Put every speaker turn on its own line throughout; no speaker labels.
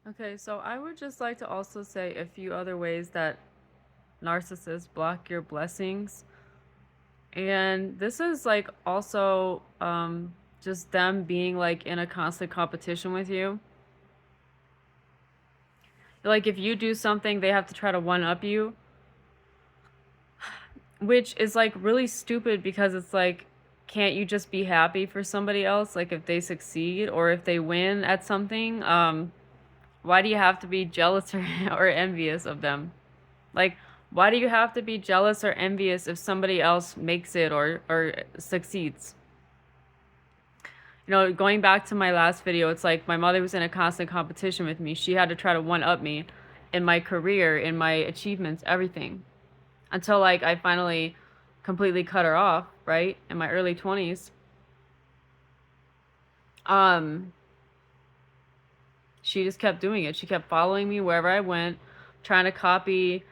Okay, so I would just like to also say a few other ways that narcissists block your blessings. And this is like also just them being like in a constant competition with you. Like if you do something, they have to try to one up you, which is like really stupid because it's like, can't you just be happy for somebody else? Like if they succeed or if they win at something, why do you have to be jealous or envious of them? Like, why do you have to be jealous or envious if somebody else makes it or succeeds? You know, going back to my last video, it's like my mother was in a constant competition with me. She had to try to one up me in my career, in my achievements, everything. Until like I finally completely cut her off, right? In my early 20s. Um she just kept doing it. She kept following me wherever I went, trying to copy,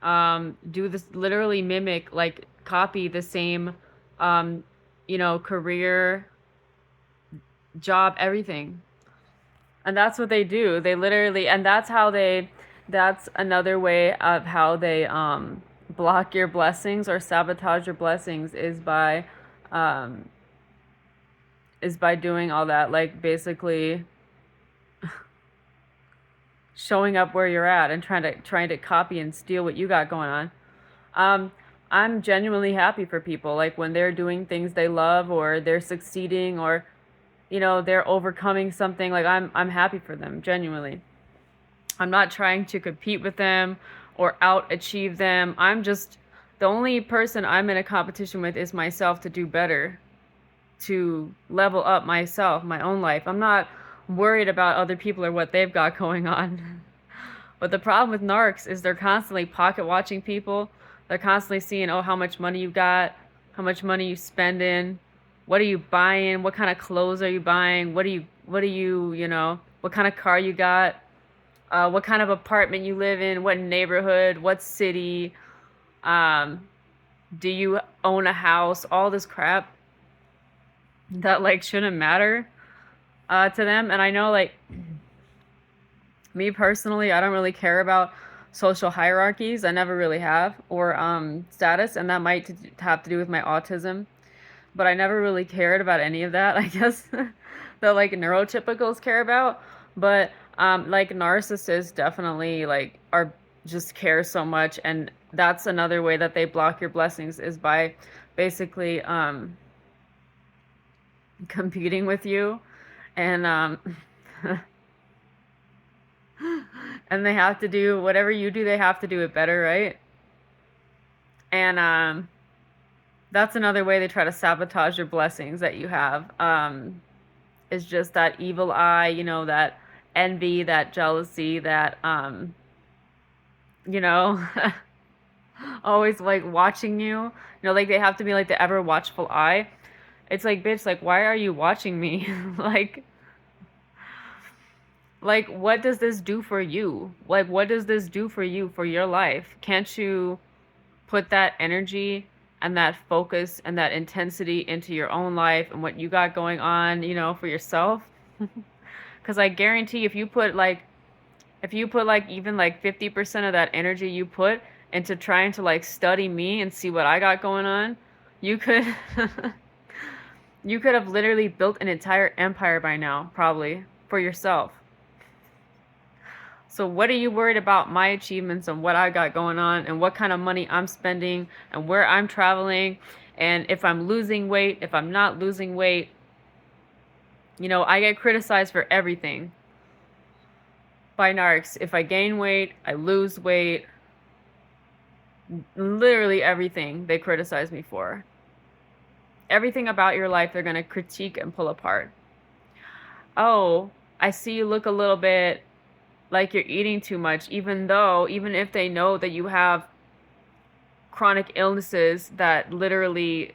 do this, literally mimic, like copy the same, um, career, job, everything. And that's what they do. They literally, and that's another way of how they, block your blessings or sabotage your blessings um, is by doing all that. Like basically showing up where you're at and trying to copy and steal what you got going on. Um, I'm genuinely happy for people like when they're doing things they love or they're succeeding or they're overcoming something. Like I'm happy for them, genuinely. I'm not trying to compete with them or out achieve them. I'm just the only person I'm in a competition with is myself to do better, to level up myself, my own life. I'm not worried about other people or what they've got going on. But the problem with narcs is they're constantly pocket watching people. They're constantly seeing, oh, how much money you got, how much money you spending, what are you buying, what kind of clothes are you buying, what kind of car you got, what kind of apartment you live in, what neighborhood, what city, um, do you own a house, all this crap that like shouldn't matter to them. And I know like me personally, I don't really care about social hierarchies. I never really have, or status, and that might have to do with my autism. But I never really cared about any of that. I guess that like neurotypicals care about, but like narcissists definitely like are just care so much, and that's another way that they block your blessings is by basically competing with you, and and they have to do whatever you do, they have to do it better, right? And that's another way they try to sabotage your blessings that you have. Is just that evil eye, that envy, that jealousy, that you know, always like watching you. Like they have to be like the ever watchful eye. It's like, bitch, like why are you watching me? Like what does this do for you? Like what does this do for you for your life? Can't you put that energy and that focus and that intensity into your own life and what you got going on, for yourself? Because I guarantee if you put like even like 50% of that energy you put into trying to like study me and see what I got going on, you could you could have literally built an entire empire by now, probably, for yourself. So what are you worried about my achievements and what I got going on and what kind of money I'm spending and where I'm traveling and if I'm losing weight, if I'm not losing weight? I get criticized for everything by narcs. If I gain weight, I lose weight, literally everything they criticize me for. Everything about your life they're going to critique and pull apart. Oh, I see you look a little bit like you're eating too much, even if they know that you have chronic illnesses that literally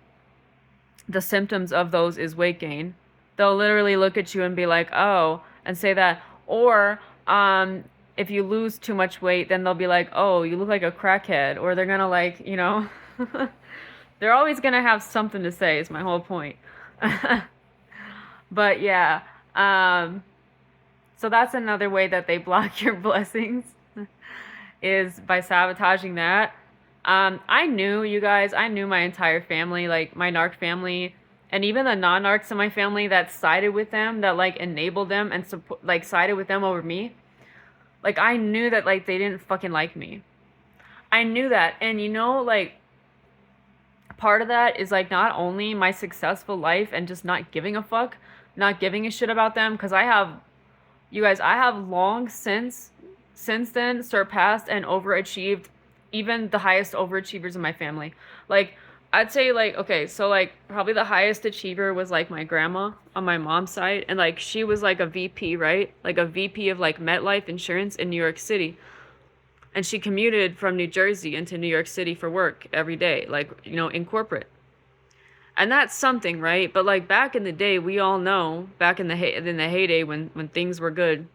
the symptoms of those is weight gain. They'll literally look at you and be like, oh, and say that. Or if you lose too much weight, then they'll be like, oh, you look like a crackhead. Or they're gonna like, they're always gonna have something to say is my whole point. But yeah, So that's another way that they block your blessings is by sabotaging that. I knew, you guys, I knew my entire family, like my narc family, and even the non-narcs in my family that sided with them, that like enabled them and support, like sided with them over me. Like I knew that like they didn't fucking like me. I knew that, and you know, like part of that is like not only my successful life and just not giving a fuck, not giving a shit about them, because I have, you guys, I have long since then surpassed and overachieved even the highest overachievers in my family. Like I'd say like okay, so like probably the highest achiever was like my grandma on my mom's side, and like she was like a VP, right? Like a VP of like MetLife Insurance in New York City. And she commuted from New Jersey into New York City for work every day, like, you know, in corporate. And that's something, right? But like back in the day, we all know, back in the heyday when things were good,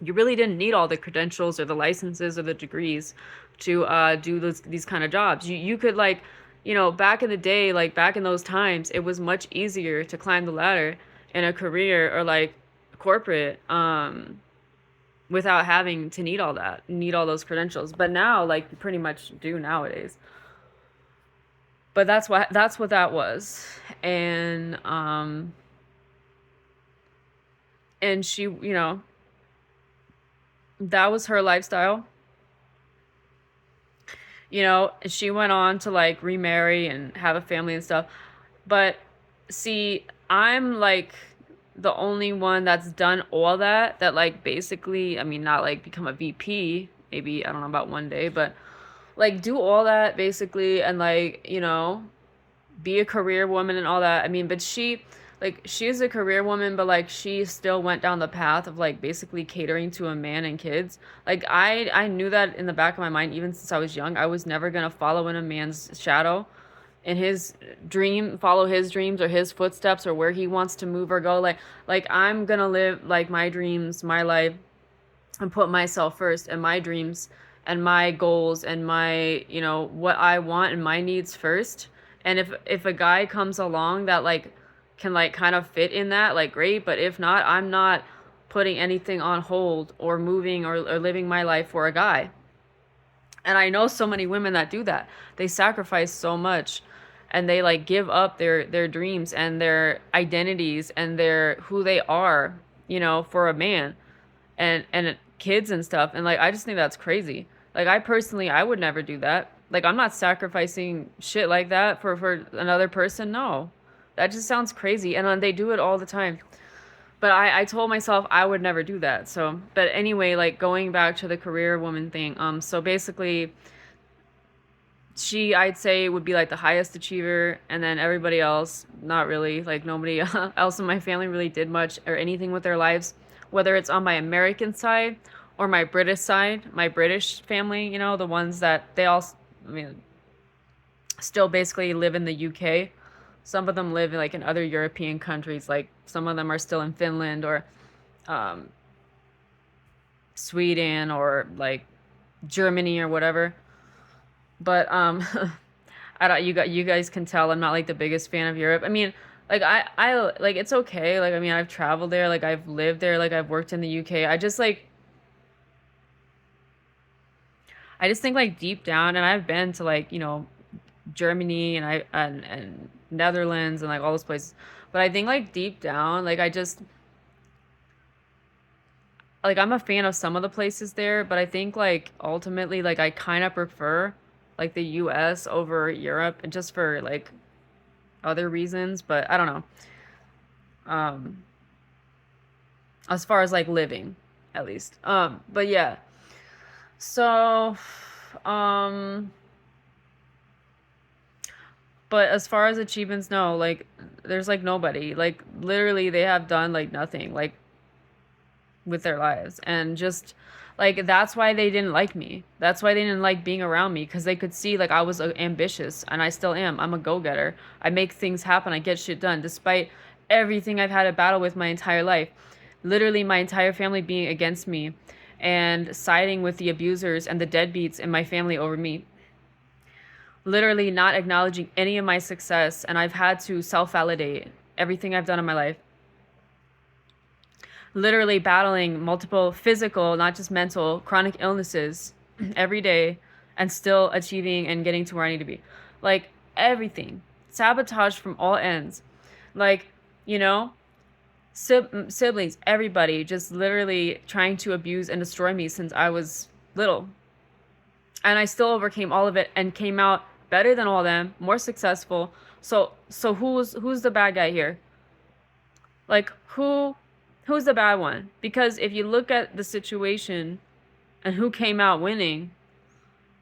you really didn't need all the credentials or the licenses or the degrees to do these kind of jobs. You could like, you know, back in the day, like back in those times, it was much easier to climb the ladder in a career or like corporate without having to need all those credentials. But now, like, you pretty much do nowadays. But that's what that was. And she, you know, that was her lifestyle. You know, she went on to like remarry and have a family and stuff. But see, I'm like the only one that's done all that like basically, I mean, not like become a VP, maybe, I don't know about one day, but like do all that basically and like, you know, be a career woman and all that. I mean, but she's a career woman, but like she still went down the path of like basically catering to a man and kids. Like I knew that in the back of my mind even since I was young. I was never going to follow in a man's shadow in his follow his dreams or his footsteps or where he wants to move or go. Like I'm going to live like my dreams, my life, and put myself first and my dreams and my goals and my, you know, what I want and my needs first. And if a guy comes along that like can like kind of fit in that, like great, but if not, I'm not putting anything on hold or moving or living my life for a guy. And I know so many women that do that. They sacrifice so much and they like give up their dreams and their identities and their who they are, you know, for a man and kids and stuff. And like I just think that's crazy. Like I personally, I would never do that. Like I'm not sacrificing shit like that for another person. No. That just sounds crazy. And they do it all the time. But I told myself I would never do that. So, but anyway, like going back to the career woman thing. So basically she, I'd say, would be like the highest achiever, and then everybody else not really. Like nobody else in my family really did much or anything with their lives, whether it's on my American side or my British side, my British family, you know, the ones that they all, I mean, still basically live in the UK. Some of them live in like in other European countries, like some of them are still in Finland or um, Sweden or like Germany or whatever. But I don't, you guys can tell I'm not like the biggest fan of Europe. I mean, like I like it's okay. Like I mean, I've traveled there, like I've lived there, like I've worked in the UK. I just think like deep down, and I've been to like, you know, Germany and Netherlands and like all those places. But I think like deep down, like I just like I'm a fan of some of the places there, but I think like ultimately like I kind of prefer like the US over Europe and just for like other reasons, but I don't know. Um as far as like living at least. But yeah. So um but as far as achievements, no, like there's like nobody. Like literally they have done like nothing. Like with their lives and just like that's why they didn't like me. That's why they didn't like being around me because they could see like I was ambitious and I still am. I'm a go-getter. I make things happen. I get shit done despite everything I've had to battle with my entire life. Literally my entire family being against me and siding with the abusers and the deadbeats in my family over me. Literally not acknowledging any of my success, and I've had to self-validate everything I've done in my life. literally battling multiple physical, not just mental, chronic illnesses every day and still achieving and getting to where I need to be. Like everything. Sabotage from all ends. Like, you know, siblings, everybody just literally trying to abuse and destroy me since I was little. And I still overcame all of it and came out better than all of them, more successful. So who's the bad guy here? Like who's the bad one? Because if you look at the situation and who came out winning,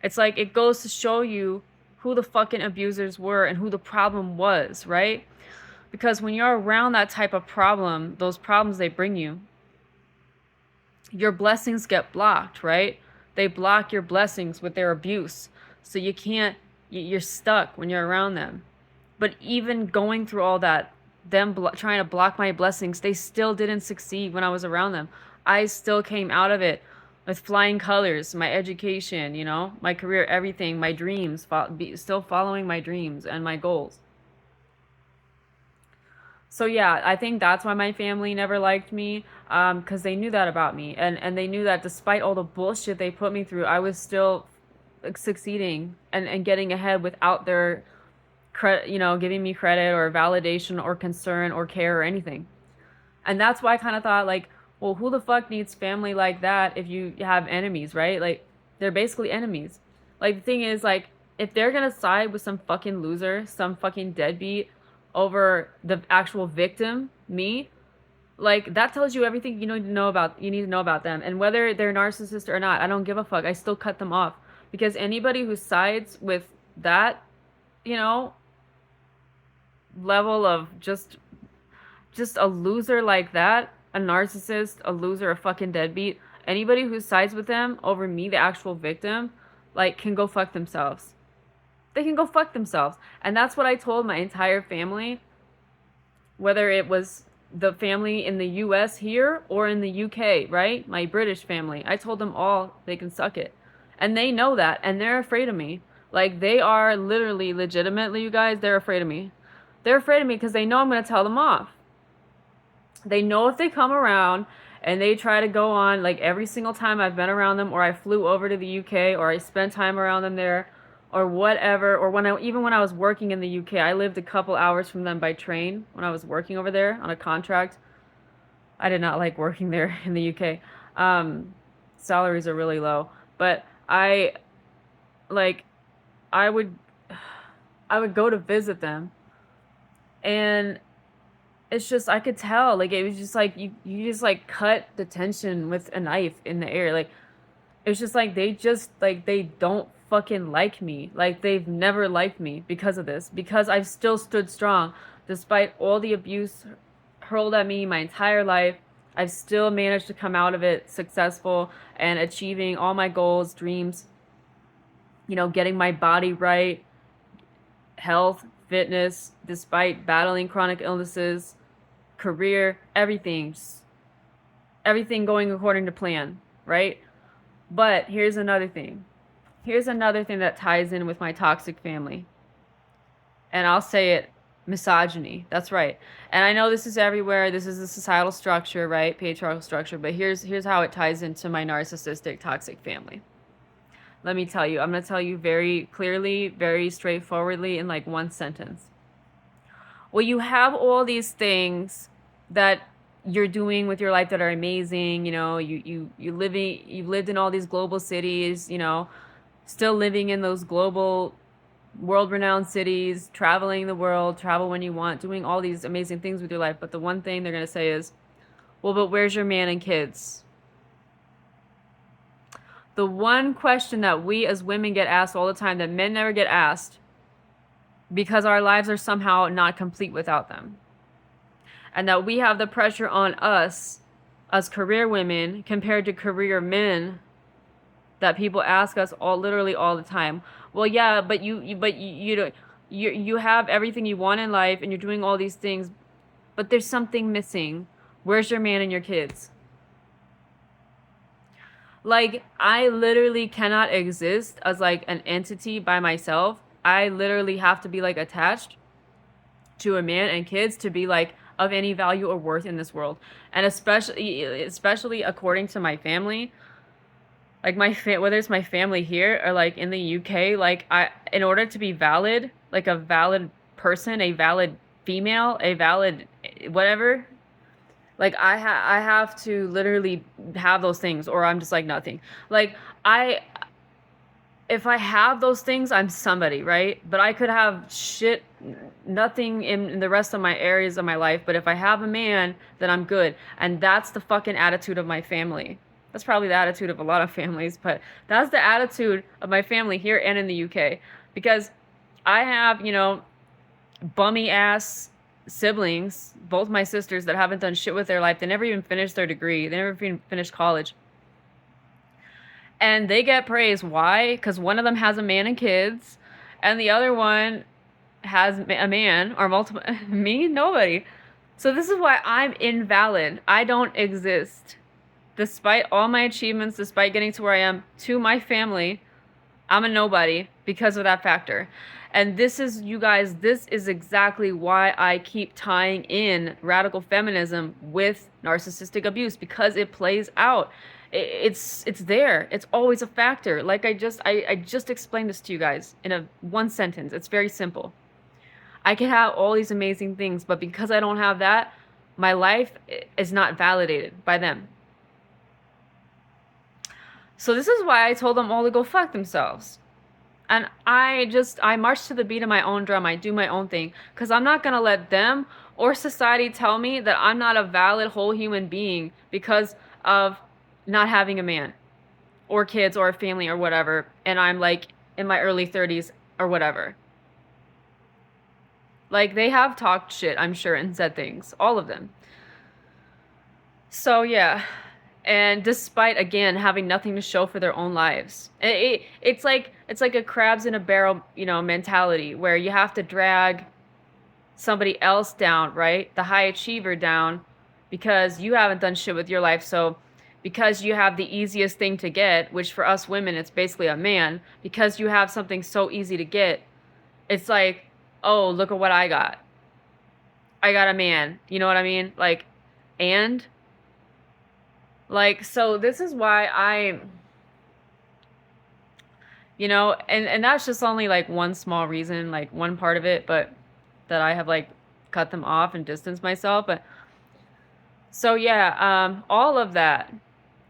it's like it goes to show you who the fucking abusers were and who the problem was, right? Because when you're around that type of problem, those problems they bring you, your blessings get blocked, right? They block your blessings with their abuse. So you can't, you're stuck when you're around them. But even going through all that, them trying to block my blessings, they still didn't succeed when I was around them. I still came out of it with flying colors, my education, you know, my career, everything, my dreams, still following my dreams and my goals. So yeah, I think that's why my family never liked me, because they knew that about me, and they knew that despite all the bullshit they put me through, I was still like, succeeding and getting ahead without their credit, you know, giving me credit or validation or concern or care or anything. And that's why I kind of thought like, well, who the fuck needs family like that if you have enemies, right? Like they're basically enemies. Like the thing is like if they're gonna side with some fucking loser, some fucking deadbeat over the actual victim, me, like that tells you everything you need to know about them. And whether they're narcissist or not, I don't give a fuck. I still cut them off. Because anybody who sides with that, you know, level of just a loser like that, a narcissist, a loser, a fucking deadbeat, anybody who sides with them over me, the actual victim, like can go fuck themselves. They can go fuck themselves. And that's what I told my entire family, whether it was the family in the US here or in the UK, right? My British family. I told them all they can suck it. And they know that and they're afraid of me. Like they are literally legitimately, you guys, they're afraid of me. They're afraid of me because they know I'm going to tell them off. They know if they come around and they try to go on, like every single time I've been around them or I flew over to the UK or I spent time around them there or whatever, or even when I was working in the UK, I lived a couple hours from them by train when I was working over there on a contract. I did not like working there in the UK. Salaries are really low, but like I would I would go to visit them, and it's just I could tell like it was just like you just like cut the tension with a knife in the air. Like it was just like they don't fucking like me. Like they've never liked me because of this, because I've still stood strong despite all the abuse hurled at me my entire life. I've still managed to come out of it successful and achieving all my goals, dreams, you know, getting my body right, health, fitness, despite battling chronic illnesses, career, everything. Just everything going according to plan, right? But here's another thing. Here's another thing that ties in with my toxic family. And I'll say it, misogyny. That's right. And I know this is everywhere. This is a societal structure, right? Patriarchal structure. But here's how it ties into my narcissistic toxic family. Let me tell you. I'm going to tell you very clearly, very straightforwardly in like one sentence. Well, you have all these things that you're doing with your life that are amazing. You know, you've lived in all these global cities, you know, still living in those global world-renowned cities, traveling the world, travel when you want, doing all these amazing things with your life. But the one thing they're going to say is, well, but where's your man and kids? The one question that we as women get asked all the time that men never get asked, because our lives are somehow not complete without them. And that we have the pressure on us as career women compared to career men that people ask us literally all the time. Well, yeah, but you have everything you want in life and you're doing all these things, but there's something missing. Where's your man and your kids? Like, I literally cannot exist as like an entity by myself. I literally have to be like attached to a man and kids to be like of any value or worth in this world. And especially according to my family, like whether it's my family here or like in the UK, like in order to be valid, like a valid person, a valid female, a valid whatever, like I have to literally have those things or I'm just like nothing. Like I if I have those things, I'm somebody, right? But I could have shit, nothing in the rest of my areas of my life. But if I have a man, then I'm good. And that's the fucking attitude of my family. That's probably the attitude of a lot of families, but that's the attitude of my family here and in the UK. Because I have, bummy ass siblings, both my sisters that haven't done shit with their life. They never even finished their degree. They never even finished college. And they get praise. Why? Because one of them has a man and kids, and the other one has a man or multiple. Me? Nobody. So this is why I'm invalid. I don't exist. Despite all my achievements, despite getting to where I am, to my family, I'm a nobody because of that factor. And this is, you guys, this is exactly why I keep tying in radical feminism with narcissistic abuse, because it plays out. It's there. It's always a factor. Like I just explained this to you guys in one sentence. It's very simple. I can have all these amazing things, but because I don't have that, my life is not validated by them. So this is why I told them all to go fuck themselves. And I march to the beat of my own drum. I do my own thing. Because I'm not going to let them or society tell me that I'm not a valid whole human being because of not having a man or kids or a family or whatever. And I'm like in my early 30s or whatever. Like they have talked shit, I'm sure, and said things. All of them. So yeah. And despite, again, having nothing to show for their own lives. It's like a crabs in a barrel, mentality where you have to drag somebody else down, right? The high achiever down because you haven't done shit with your life. So because you have the easiest thing to get, which for us women, it's basically a man, because you have something so easy to get, it's like, oh, look at what I got. I got a man. You know what I mean? Like, and... Like, so this is why and that's just only like one small reason, like one part of it, but that I have like cut them off and distanced myself. But so yeah, all of that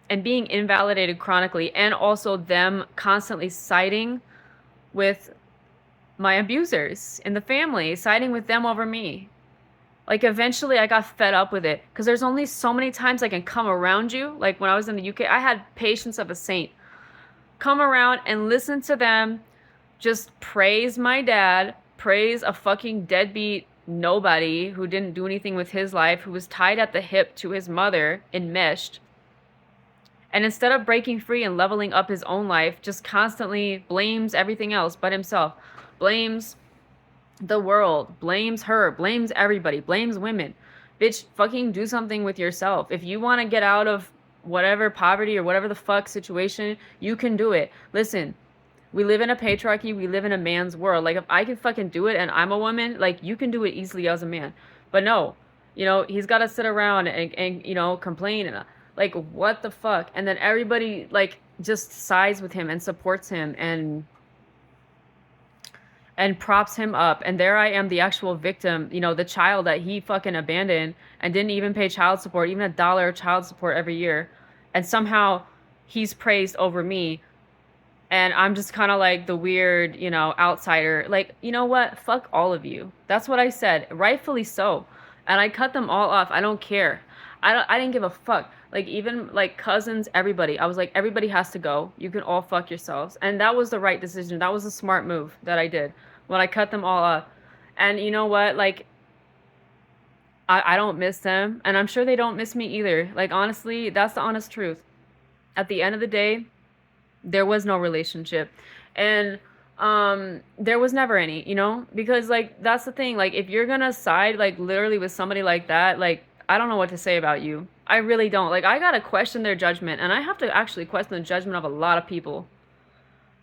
and being invalidated chronically, and also them constantly siding with my abusers in the family, siding with them over me. Like, eventually I got fed up with it because there's only so many times I can come around you. Like, when I was in the UK, I had patience of a saint. Come around and listen to them just praise my dad, praise a fucking deadbeat nobody who didn't do anything with his life, who was tied at the hip to his mother, enmeshed. And instead of breaking free and leveling up his own life, just constantly blames everything else but himself. Blames the world, blames her, blames everybody, blames women. Bitch, fucking do something with yourself. If you want to get out of whatever poverty or whatever the fuck situation, you can do it. Listen, we live in a patriarchy, we live in a man's world. Like, if I can fucking do it and I'm a woman, like, you can do it easily as a man. But no, he's got to sit around and complain and like, what the fuck? And then everybody like just sides with him and supports him and props him up. And there I am, the actual victim, the child that he fucking abandoned and didn't even pay child support, even $1 of child support every year. And somehow he's praised over me. And I'm just kind of like the weird, outsider. Like, you know what? Fuck all of you. That's what I said. Rightfully so. And I cut them all off. I don't care. I didn't give a fuck. Like, even like cousins, everybody. I was like, everybody has to go. You can all fuck yourselves. And that was the right decision. That was a smart move that I did when I cut them all off. And you know what? Like, I don't miss them. And I'm sure they don't miss me either. Like, honestly, that's the honest truth. At the end of the day, there was no relationship. And there was never any, because like, that's the thing. Like, if you're gonna side like literally with somebody like that, like, I don't know what to say about you. I really don't. Like, I gotta question their judgment, and I have to actually question the judgment of a lot of people,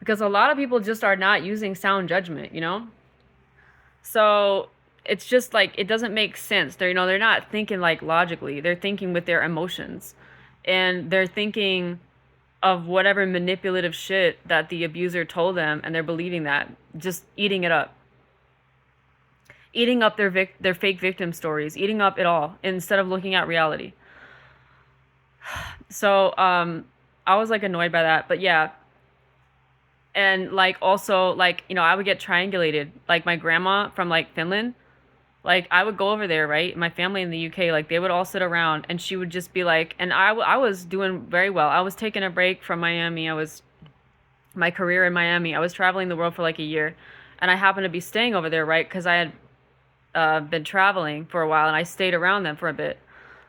because a lot of people just are not using sound judgment, So it's just like it doesn't make sense. They're they're not thinking like logically. They're thinking with their emotions. And they're thinking of whatever manipulative shit that the abuser told them and they're believing that, just eating it up. Eating up their fake victim stories, eating up it all instead of looking at reality. So, I was like annoyed by that, but yeah. And like also like, I would get triangulated. Like my grandma from like Finland, like I would go over there, right? My family in the UK, like they would all sit around and she would just be like, and I was doing very well. I was taking a break from Miami. I was my career in Miami. I was traveling the world for like a year, and I happened to be staying over there, right? Because I had been traveling for a while, and I stayed around them for a bit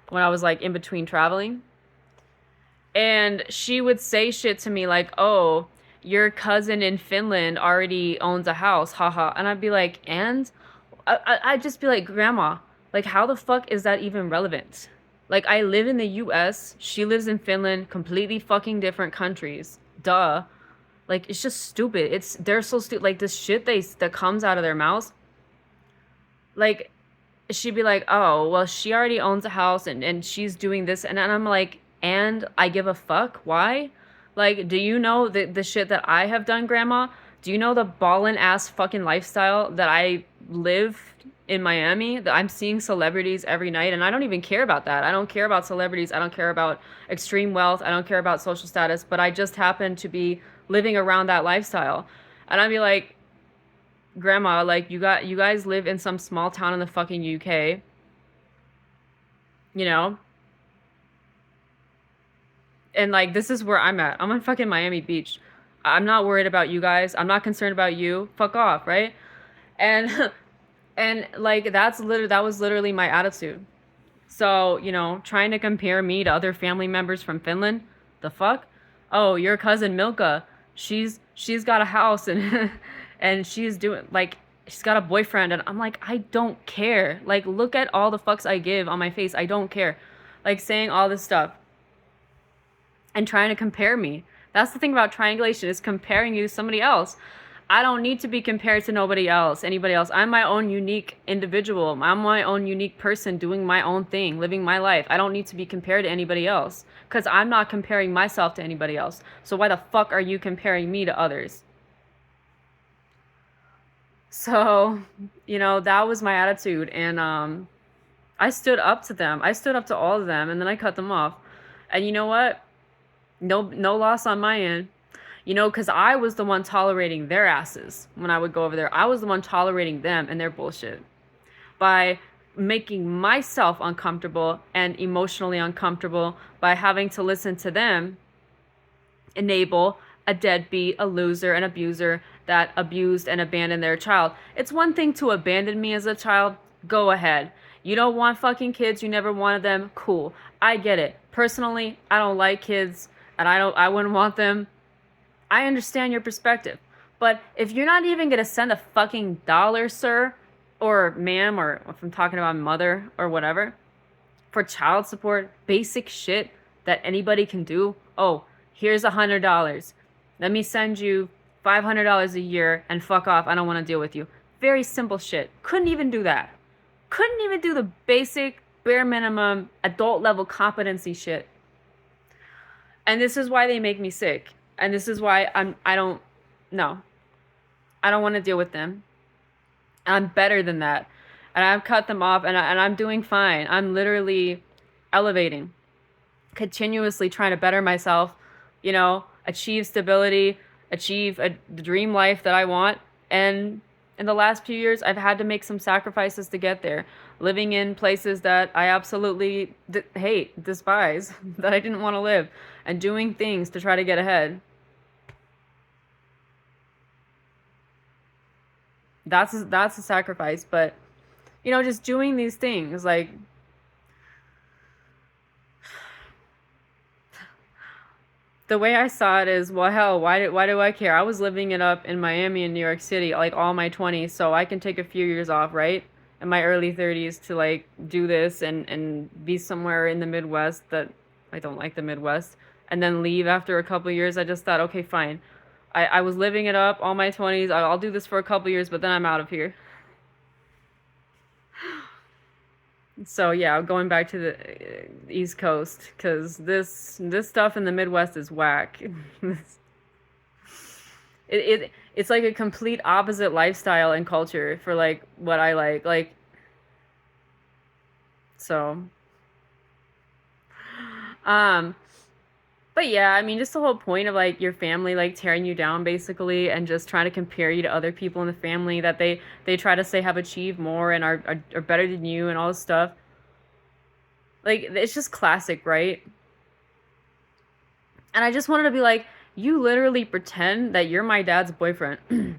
when I was like in between traveling. And she would say shit to me like, "Oh, your cousin in Finland already owns a house, haha." And I'd be like, "And?" I'd just be like, "Grandma, like, how the fuck is that even relevant? Like, I live in the US, she lives in Finland, completely fucking different countries. Duh." Like, it's just stupid. They're so stupid. Like, this shit that comes out of their mouths. Like, she'd be like, "Oh, well, she already owns a house and she's doing this." And I'm like, "And I give a fuck? Why? Like, do you know the shit that I have done, Grandma? Do you know the ballin' ass fucking lifestyle that I live in Miami? That I'm seeing celebrities every night, and I don't even care about that. I don't care about celebrities. I don't care about extreme wealth. I don't care about social status, but I just happen to be living around that lifestyle." And I'd be like, "Grandma, like you guys live in some small town in the fucking UK, you know? And like this is where I'm at. I'm on fucking Miami Beach. I'm not worried about you guys. I'm not concerned about you. Fuck off, right?" And and like that was literally my attitude. So, trying to compare me to other family members from Finland, the fuck? "Oh, your cousin Milka, she's got a house and and she's doing like she's got a boyfriend." And I'm like, "I don't care. Like look at all the fucks I give on my face. I don't care." Like saying all this stuff and trying to compare me. That's the thing about triangulation, is comparing you to somebody else. I don't need to be compared to nobody else, anybody else. I'm my own unique individual. I'm my own unique person doing my own thing, living my life. I don't need to be compared to anybody else because I'm not comparing myself to anybody else. So why the fuck are you comparing me to others? So, that was my attitude. And I stood up to them. I stood up to all of them, and then I cut them off. And you know what? No loss on my end. Because I was the one tolerating their asses when I would go over there. I was the one tolerating them and their bullshit by making myself uncomfortable and emotionally uncomfortable by having to listen to them enable a deadbeat, a loser, an abuser that abused and abandoned their child. It's one thing to abandon me as a child. Go ahead. You don't want fucking kids. You never wanted them. Cool. I get it. Personally, I don't like kids and I wouldn't want them. I understand your perspective. But if you're not even going to send a fucking dollar, sir, or ma'am, or if I'm talking about mother or whatever, for child support, basic shit that anybody can do. "Oh, here's $100. Let me send you $500 a year and fuck off. I don't want to deal with you." Very simple shit. Couldn't even do that. Couldn't even do the basic, bare minimum, adult level competency shit. And this is why they make me sick. And this is why I don't want to deal with them. I'm better than that. And I've cut them off, and I'm doing fine. I'm literally elevating, continuously trying to better myself, achieve stability, achieve the dream life that I want. And in the last few years, I've had to make some sacrifices to get there. Living in places that I absolutely hate, despise, that I didn't want to live, and doing things to try to get ahead. That's a sacrifice, but just doing these things, like the way I saw it is, well, hell, why do I care? I was living it up in Miami and New York City, like all my 20s, so I can take a few years off, right? In my early 30s to like do this and be somewhere in the Midwest that I don't like the Midwest, and then leave after a couple of years. I just thought, okay, fine. I was living it up all my 20s. I'll do this for a couple of years, but then I'm out of here. So yeah, going back to the East Coast, because this stuff in the Midwest is whack. It's like a complete opposite lifestyle and culture for like what I like. Like so um but yeah, I mean just the whole point of like your family like tearing you down basically and just trying to compare you to other people in the family that they try to say have achieved more and are better than you and all this stuff. Like it's just classic, right? And I just wanted to be like, you literally pretend that you're my dad's boyfriend.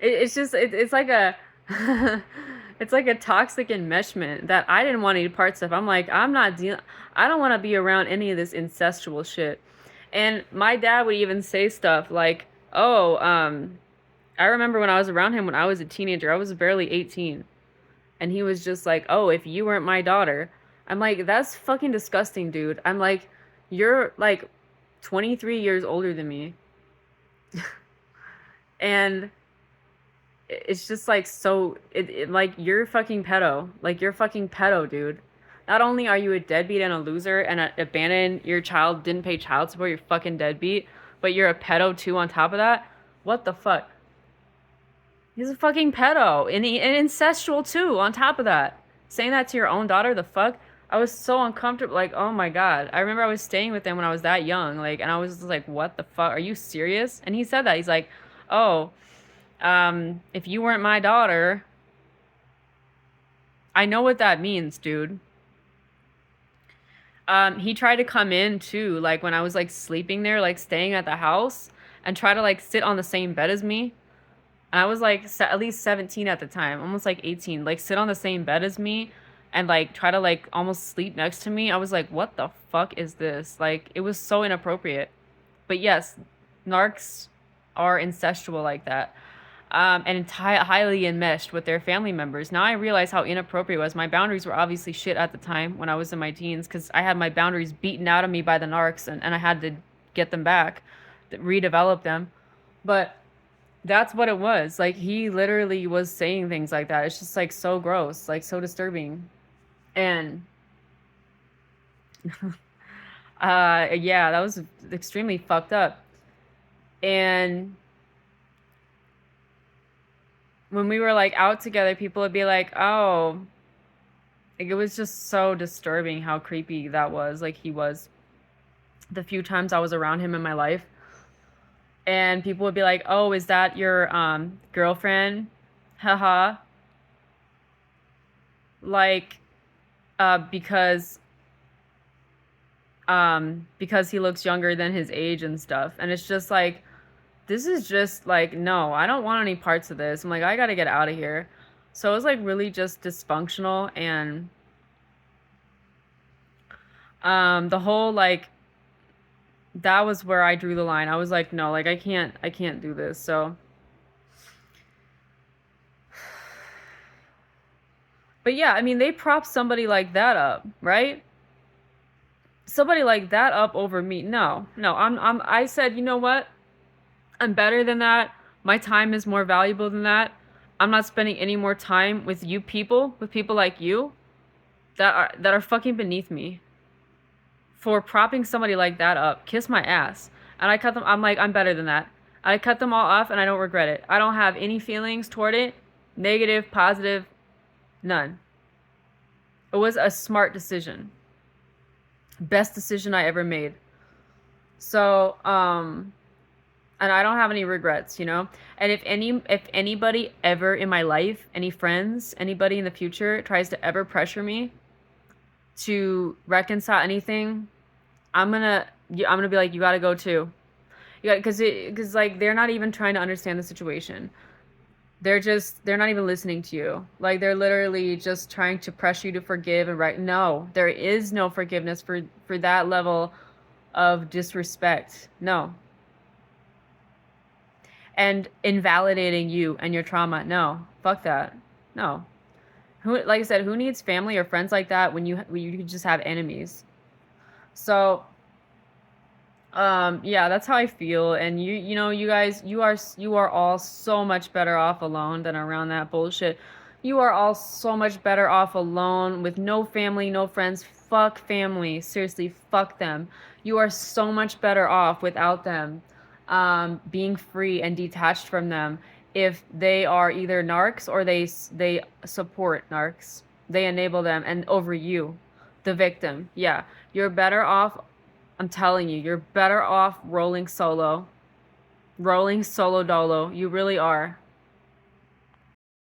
It's just it's like a it's like a toxic enmeshment that I didn't want any parts of. I'm like, I'm not dealing. I don't want to be around any of this incestual shit. And my dad would even say stuff like, "Oh, I remember when I was around him when I was a teenager. I was barely 18, and he was just like, "Oh, if you weren't my daughter." I'm like, "That's fucking disgusting, dude." I'm like, "You're like 23 years older than me." And it's just like so like you're fucking pedo. Like you're fucking pedo, dude. Not only are you a deadbeat and a loser and abandoned your child, didn't pay child support, you're fucking deadbeat, but you're a pedo too on top of that. What the fuck? He's a fucking pedo and incestual too on top of that. Saying that to your own daughter, the fuck? I was so uncomfortable. Like, oh my god. I remember I was staying with him when I was that young. Like, and I was just like, what the fuck? Are you serious? And he said that. He's like, oh, if you weren't my daughter, I know what that means, dude. He tried to come in too, like when I was like sleeping there, like staying at the house, and try to like sit on the same bed as me. And I was like at least 17 at the time, almost like 18, like sit on the same bed as me and like try to like almost sleep next to me. I was like, what the fuck is this? Like, it was so inappropriate. But yes, narcs are incestual like that. And highly enmeshed with their family members. Now I realize how inappropriate it was. My boundaries were obviously shit at the time when I was in my teens because I had my boundaries beaten out of me by the narcs and I had to get them back, redevelop them. But that's what it was. Like he literally was saying things like that. It's just like so gross, like so disturbing. And yeah, that was extremely fucked up. And when we were like out together, people would be like, "Oh," like it was just so disturbing how creepy that was. Like he was the few times I was around him in my life, and people would be like, "Oh, is that your girlfriend?" Haha. Like because he looks younger than his age and stuff. And it's just like this is just like no, I don't want any parts of this. I'm like I got to get out of here. So it was like really just dysfunctional and the whole like that was where I drew the line. I was like no, like I can't do this. So but yeah, I mean they prop somebody like that up, right? Somebody like that up over me. No. No, I said, "You know what? I'm better than that. My time is more valuable than that. I'm not spending any more time with you people, with people like you that are fucking beneath me for propping somebody like that up. Kiss my ass." And I cut them. I'm like, I'm better than that. I cut them all off and I don't regret it. I don't have any feelings toward it. Negative, positive, none. It was a smart decision. Best decision I ever made. So, and I don't have any regrets, you know? And if anybody ever in my life, any friends, anybody in the future tries to ever pressure me to reconcile anything, I'm gonna be like, you gotta go too. You got because like they're not even trying to understand the situation. They're not even listening to you. Like they're literally just trying to pressure you to forgive and right. No, there is no forgiveness for that level of disrespect. No. And invalidating you and your trauma. No. Fuck that. No. Who, like I said, who needs family or friends like that when you just have enemies? So, yeah, that's how I feel. And you know, you guys, you are all so much better off alone than around that bullshit. You are all so much better off alone with no family, no friends. Fuck family. Seriously, fuck them. You are so much better off without them, being free and detached from them. If they are either narcs or they support narcs, they enable them and over you, the victim. Yeah, you're better off. I'm telling you, you're better off rolling solo dolo. You really are.